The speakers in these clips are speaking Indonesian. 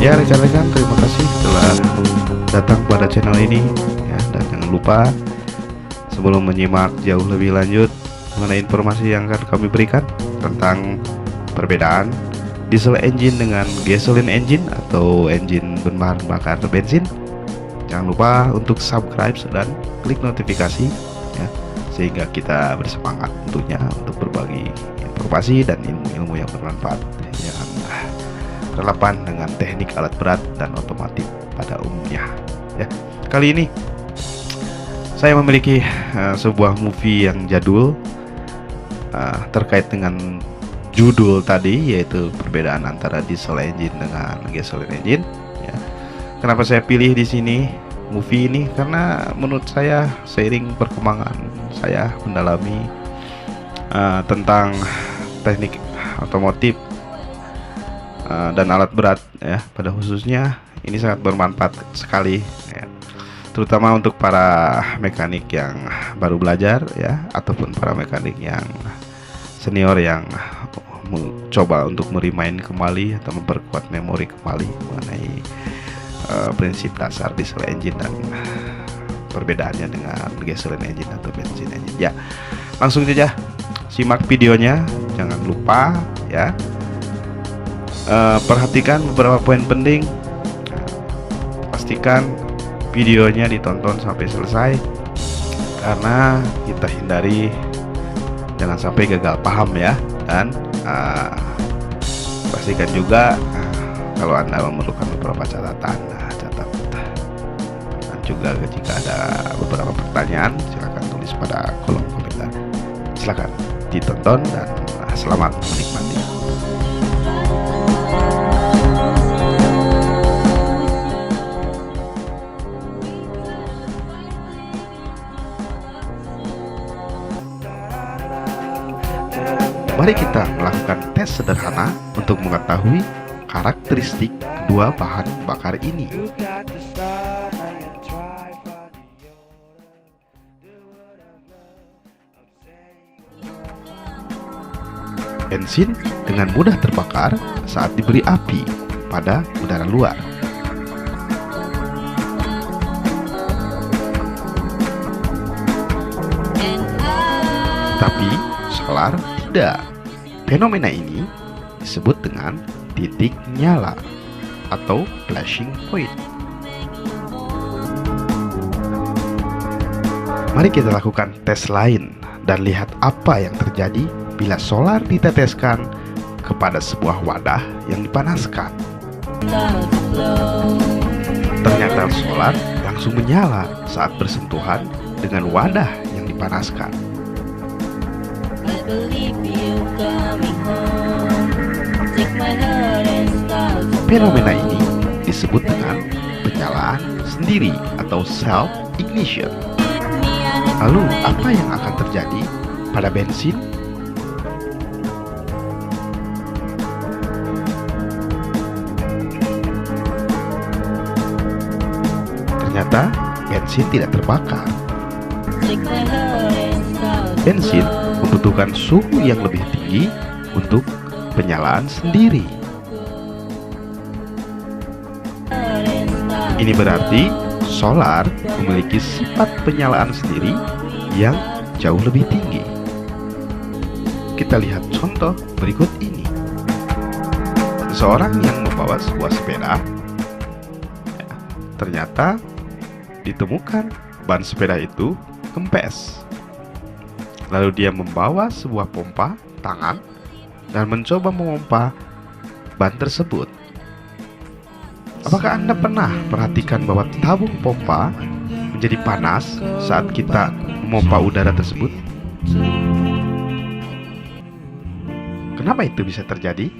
Ya rekan-rekan, terima kasih telah datang pada channel ini ya, dan jangan lupa sebelum menyimak jauh lebih lanjut mengenai informasi yang akan kami berikan tentang perbedaan diesel engine dengan gasoline engine atau engine berbahan bakar bensin, jangan lupa untuk subscribe dan klik notifikasi ya, sehingga kita bersemangat tentunya untuk berbagi informasi dan ilmu-ilmu yang bermanfaat yang relevan dengan teknik alat berat dan otomotif pada umumnya ya. Kali ini saya memiliki sebuah movie yang jadul terkait dengan judul tadi, yaitu perbedaan antara diesel engine dengan gasoline engine ya. Kenapa saya pilih di sini movie ini? Karena menurut saya seiring perkembangan saya mendalami tentang teknik otomotif dan alat berat ya, pada khususnya ini sangat bermanfaat sekali ya, terutama untuk para mekanik yang baru belajar ya, ataupun para mekanik yang senior yang mencoba untuk merimain kembali atau memperkuat memori kembali mengenai prinsip dasar diesel engine dan perbedaannya dengan gasoline engine atau bensin engine ya. Langsung saja simak videonya, jangan lupa ya, perhatikan beberapa poin penting, pastikan videonya ditonton sampai selesai karena kita hindari jangan sampai gagal paham ya. Dan pastikan juga kalau Anda memerlukan beberapa catatan, catat. Dan juga jika ada beberapa pertanyaan silakan tulis pada kolom komentar. Silakan ditonton dan selamat menikmati. Mari kita melakukan tes sederhana untuk mengetahui karakteristik kedua bahan bakar ini. Bensin dengan mudah terbakar saat diberi api pada udara luar. Tapi solar tidak. Fenomena ini disebut dengan titik nyala atau flashing point. Mari kita lakukan tes lain dan lihat apa yang terjadi bila solar diteteskan kepada sebuah wadah yang dipanaskan. Ternyata solar langsung menyala saat bersentuhan dengan wadah yang dipanaskan. Fenomena ini disebut dengan penyalaan sendiri atau self ignition. Lalu apa yang akan terjadi pada bensin? Ternyata bensin tidak terbakar. Bensin membutuhkan suhu yang lebih tinggi untuk penyalaan sendiri. Ini berarti solar memiliki sifat penyalaan sendiri yang jauh lebih tinggi. Kita lihat contoh berikut ini. Seseorang yang membawa sebuah sepeda, ternyata ditemukan ban sepeda itu kempes. Lalu dia membawa sebuah pompa tangan dan mencoba memompa ban tersebut. Apakah Anda pernah perhatikan bahwa tabung pompa menjadi panas saat kita memompa udara tersebut? Kenapa itu bisa terjadi?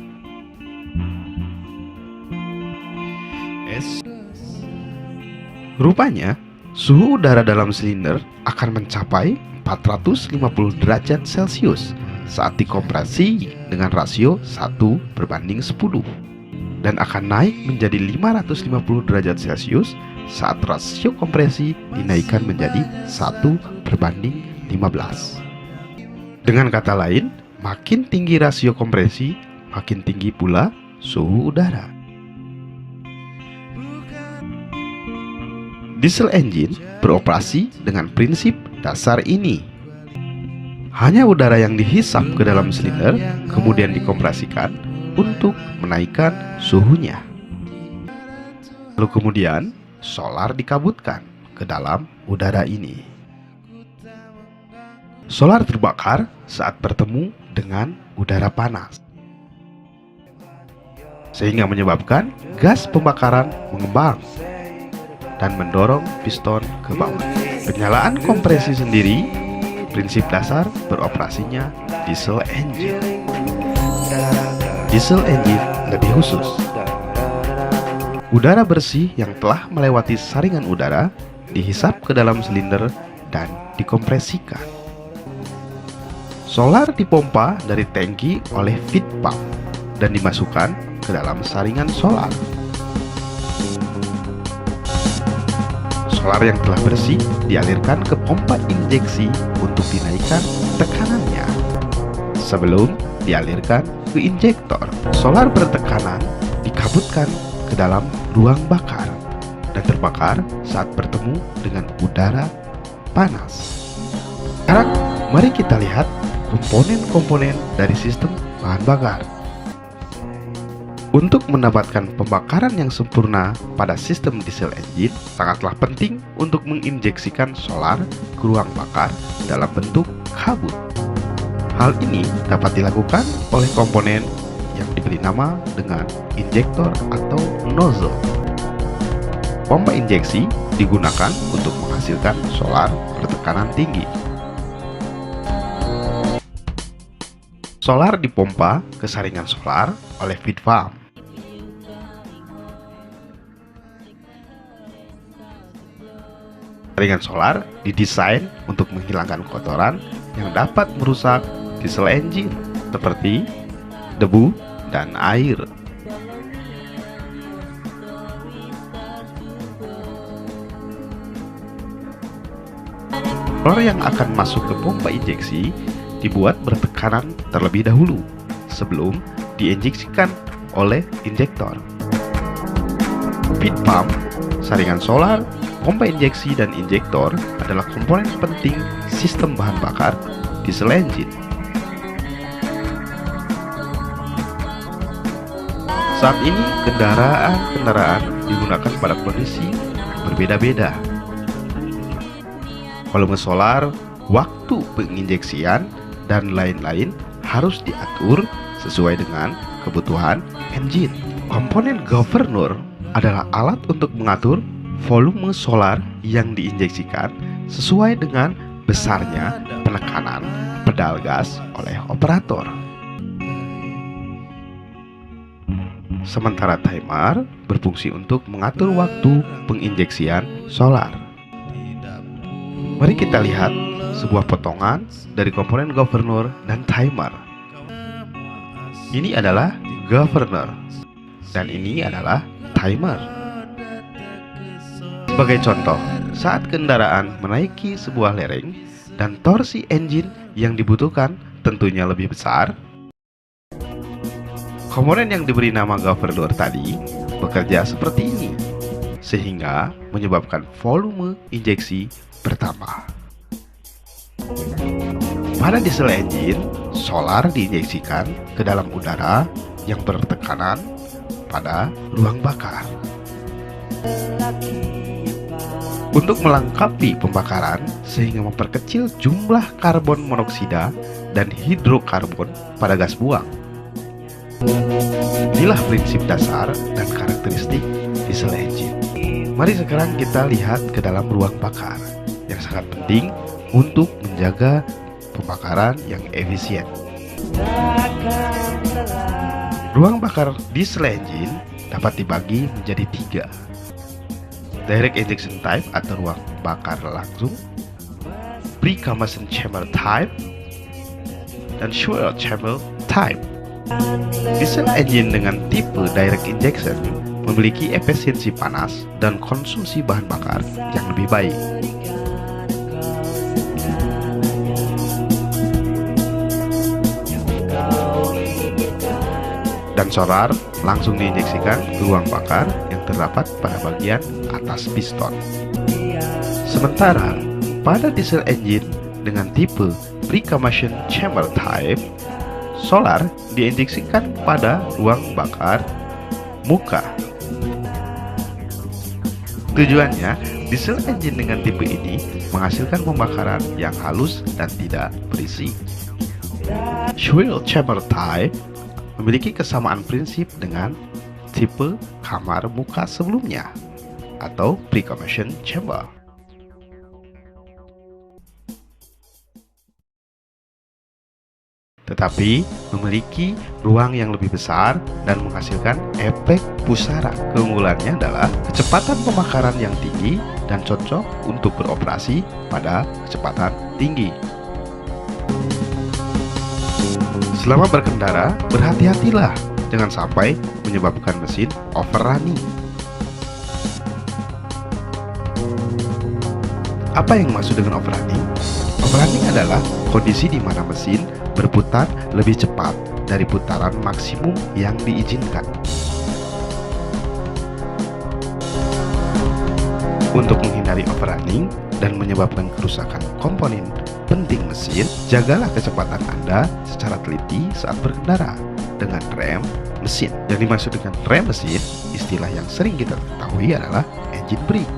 Rupanya, suhu udara dalam silinder akan mencapai 450 derajat Celcius saat dikompresi dengan rasio 1:10 dan akan naik menjadi 550 derajat Celcius saat rasio kompresi dinaikkan menjadi 1:15. Dengan kata lain, makin tinggi rasio kompresi, makin tinggi pula suhu udara. Diesel engine beroperasi dengan prinsip dasar ini. Hanya udara yang dihisap ke dalam silinder kemudian dikompresikan untuk menaikkan suhunya. Lalu kemudian solar dikabutkan ke dalam udara ini. Solar terbakar saat bertemu dengan udara panas, sehingga menyebabkan gas pembakaran mengembang dan mendorong piston ke bawah. Penyalaan kompresi sendiri prinsip dasar beroperasinya diesel engine. Diesel engine lebih khusus. Udara bersih yang telah melewati saringan udara dihisap ke dalam silinder dan dikompresikan. Solar dipompa dari tangki oleh feed pump dan dimasukkan ke dalam saringan solar. Solar yang telah bersih dialirkan ke pompa injeksi untuk dinaikkan tekanannya sebelum dialirkan ke injektor. Solar bertekanan dikabutkan ke dalam ruang bakar dan terbakar saat bertemu dengan udara panas. Sekarang mari kita lihat komponen-komponen dari sistem bahan bakar. Untuk mendapatkan pembakaran yang sempurna pada sistem diesel engine, sangatlah penting untuk menginjeksikan solar ke ruang bakar dalam bentuk kabut. Hal ini dapat dilakukan oleh komponen yang diberi nama dengan injektor atau nozzle. Pompa injeksi digunakan untuk menghasilkan solar bertekanan tinggi. Solar dipompa ke saringan solar oleh feed pump. Saringan solar didesain untuk menghilangkan kotoran yang dapat merusak diesel engine seperti debu dan air. Solar yang akan masuk ke pompa injeksi dibuat bertekanan terlebih dahulu sebelum diinjeksikan oleh injektor. Feed pump, saringan solar, pompa injeksi, dan injektor adalah komponen penting sistem bahan bakar diesel engine. Saat ini kendaraan digunakan pada kondisi berbeda-beda. Volume solar, waktu penginjeksian, dan lain-lain harus diatur sesuai dengan kebutuhan engine. Komponen governor adalah alat untuk mengatur volume solar yang diinjeksikan sesuai dengan besarnya penekanan pedal gas oleh operator. Sementara timer berfungsi untuk mengatur waktu penginjeksian solar. Mari kita lihat sebuah potongan dari komponen governor dan timer. Ini adalah governor dan ini adalah timer. Sebagai contoh, saat kendaraan menaiki sebuah lereng dan torsi engine yang dibutuhkan tentunya lebih besar, komponen yang diberi nama governor tadi bekerja seperti ini, sehingga menyebabkan volume injeksi bertambah. Pada diesel engine, solar diinjeksikan ke dalam udara yang bertekanan pada ruang bakar. Untuk melengkapi pembakaran sehingga memperkecil jumlah karbon monoksida dan hidrokarbon pada gas buang. Inilah prinsip dasar dan karakteristik diesel engine. Mari sekarang kita lihat ke dalam ruang bakar yang sangat penting untuk menjaga pembakaran yang efisien. Ruang bakar diesel engine dapat dibagi menjadi 3. Direct injection type atau ruang bakar langsung, pre-combustion chamber type, dan fuel chamber type. Diesel engine dengan tipe direct injection memiliki efisiensi panas dan konsumsi bahan bakar yang lebih baik. Dan solar langsung diinjeksikan ke ruang bakar yang terdapat pada bagian atas piston. Sementara pada diesel engine dengan tipe pre-combustion chamber type, solar diinjeksikan pada ruang bakar muka. Tujuannya, diesel engine dengan tipe ini menghasilkan pembakaran yang halus dan tidak berisik. Fuel chamber type memiliki kesamaan prinsip dengan tipe kamar muka sebelumnya atau pre-combustion chamber. Tetapi memiliki ruang yang lebih besar dan menghasilkan efek pusara. Keunggulannya adalah kecepatan pembakaran yang tinggi dan cocok untuk beroperasi pada kecepatan tinggi. Selama berkendara, berhati-hatilah jangan sampai menyebabkan mesin overrunning. Apa yang maksud dengan overrunning? Overrunning adalah kondisi di mana mesin berputar lebih cepat dari putaran maksimum yang diizinkan. Untuk menghindari overrunning dan menyebabkan kerusakan komponen penting mesin, jagalah kecepatan Anda secara teliti saat berkendara dengan rem mesin. Yang dimaksud dengan rem mesin, istilah yang sering kita ketahui adalah engine brake.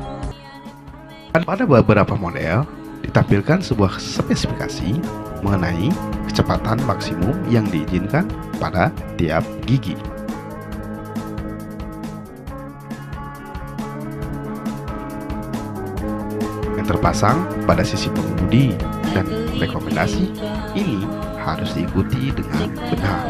Pada beberapa model ditampilkan sebuah spesifikasi mengenai kecepatan maksimum yang diizinkan pada tiap gigi. Yang terpasang pada sisi pengemudi dan rekomendasi ini harus diikuti dengan benar.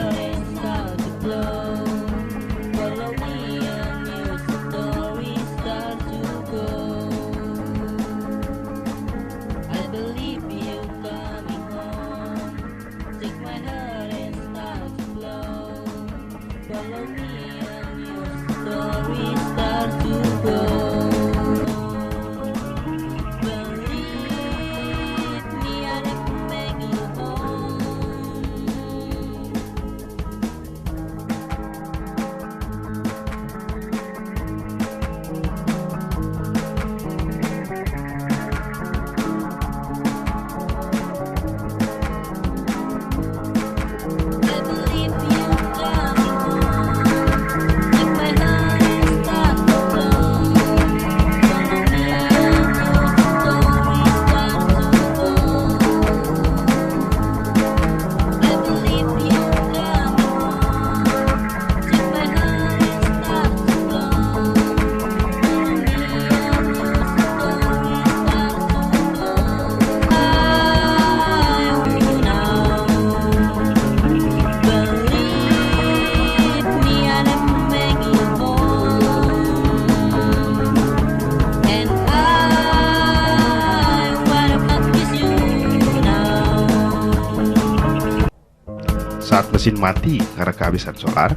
Saat mesin mati karena kehabisan solar,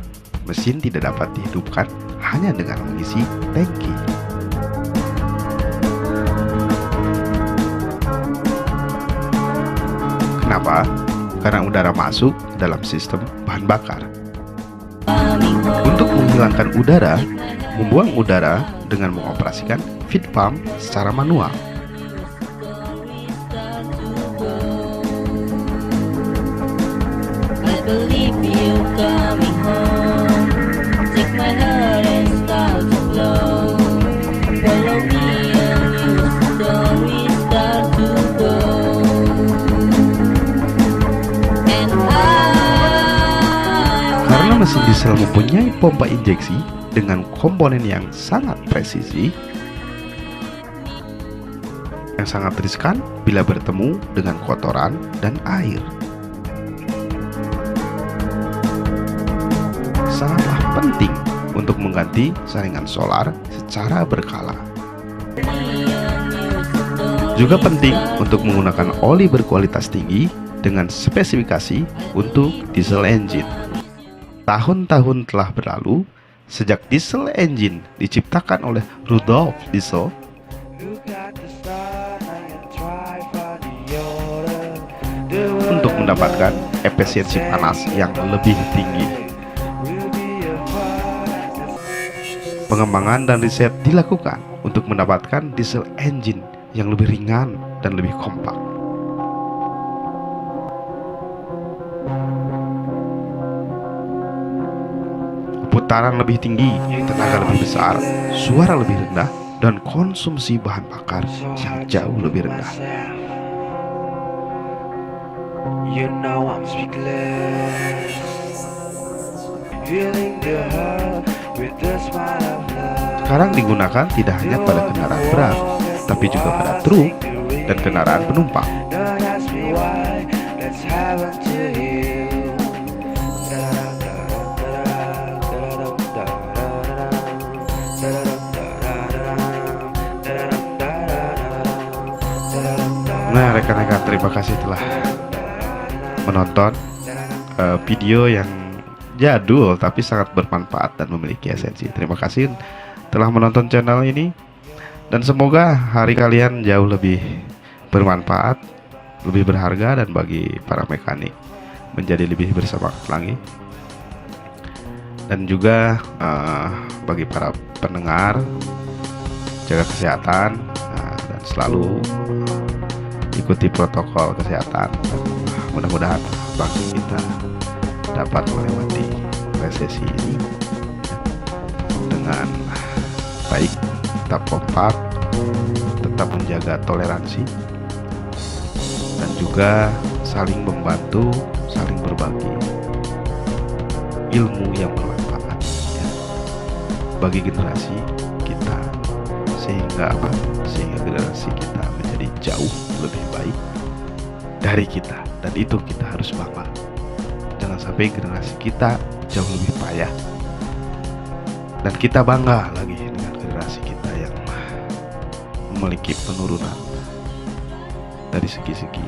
mesin tidak dapat dihidupkan hanya dengan mengisi tangki. Kenapa? Karena udara masuk dalam sistem bahan bakar. Untuk menghilangkan udara, membuang udara dengan mengoperasikan feed pump secara manual. Believe you coming home. Take my heart and start to flow. Follow me and your story start to go. And Karena mesin diesel mempunyai pompa injeksi dengan komponen yang sangat presisi, yang sangat riskan bila bertemu dengan kotoran dan air. Sangatlah penting untuk mengganti saringan solar secara berkala. Juga penting untuk menggunakan oli berkualitas tinggi dengan spesifikasi untuk diesel engine. Tahun-tahun telah berlalu sejak diesel engine diciptakan oleh Rudolf Diesel. Untuk mendapatkan efisiensi panas yang lebih tinggi. Pengembangan dan riset dilakukan untuk mendapatkan diesel engine yang lebih ringan dan lebih kompak. Putaran lebih tinggi, tenaga lebih besar, suara lebih rendah, dan konsumsi bahan bakar yang jauh lebih rendah. You know I'm speechless, feeling the heart with the smile of love. Sekarang digunakan tidak hanya pada kendaraan berat, tapi juga pada truk dan kendaraan penumpang. Don't ask me why, let's happen to you. Nah, rekan-rekan, terima kasih telah menonton video yang jadul tapi sangat bermanfaat dan memiliki esensi. Terima kasih telah menonton channel ini, dan semoga hari kalian jauh lebih bermanfaat, lebih berharga, dan bagi para mekanik menjadi lebih bersemangat lagi. Dan juga bagi para pendengar, jaga kesehatan dan selalu ikuti protokol kesehatan. Mudah-mudahan bangsa kita dapat melewati resesi ini dengan baik, tetap kompak, tetap menjaga toleransi, dan juga saling membantu, saling berbagi ilmu yang bermanfaat ya, bagi generasi kita, sehingga generasi kita menjadi jauh lebih baik dari kita, dan itu kita harus bangga. Jangan sampai generasi kita jauh lebih payah dan kita bangga lagi dengan generasi kita yang memiliki penurunan dari segi-segi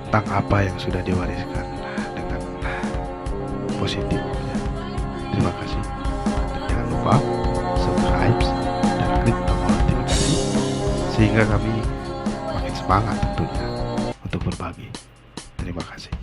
tentang apa yang sudah diwariskan dengan positif ya. Terima kasih, dan jangan lupa subscribe dan klik tombol notifikasi sehingga kami makin semangat tentunya untuk berbagi. Terima kasih.